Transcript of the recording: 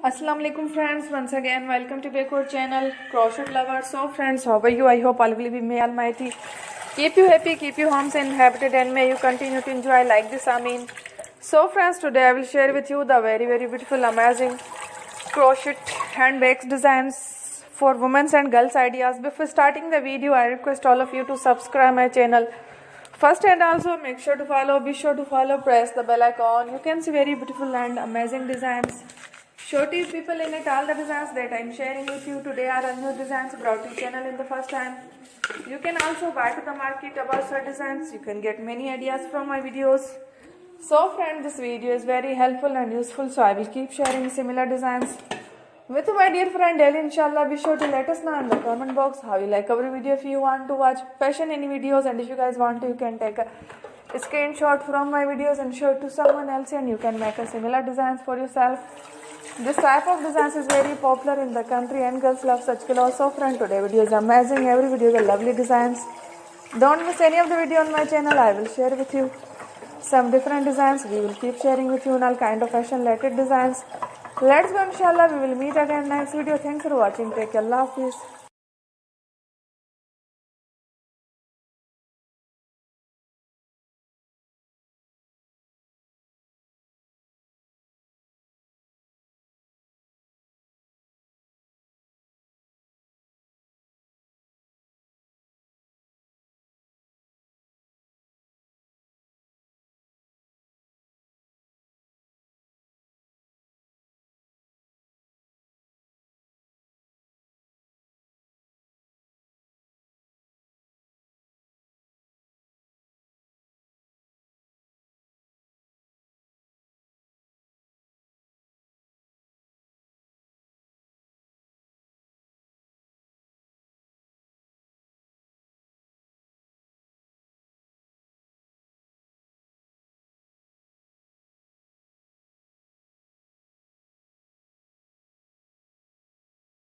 Assalamu alaikum friends, once again welcome to back our channel Crochet Lovers. So friends, how are you? I hope all will be may Almighty keep you happy, keep you homes inhabited, and may you continue to enjoy like this. Amin. So friends, today I will share with you the very beautiful, amazing crochet hand bags designs for women's and girls ideas. Before starting the video, I request all of you to subscribe my channel first, and also make sure to follow, be sure to follow, press the bell icon. You can see very beautiful and amazing designs. Show to people in it all the designs that I am sharing with you today are new designs brought to channel in the first time. You can also buy to the market about such designs. You can get many ideas from my videos. So friends, this video is very helpful and useful, so I will keep sharing similar designs with my dear friend daily. Inshallah, be sure to let us know in the comment box how you like our video. If you want to watch fashion any videos, and if you guys want to, you can take a screenshot from my videos and show it to someone else, and you can make a similar designs for yourself. This type of designs is very popular in the country and girls love such clothes. So friend, today video is amazing. Every video is a lovely designs. Don't miss any of the video on my channel. I will share with you some different designs. We will keep sharing with you all kind of fashion related designs. Let's go, inshallah. We will meet again next video. Thanks for watching. Take care. Allah Hafiz.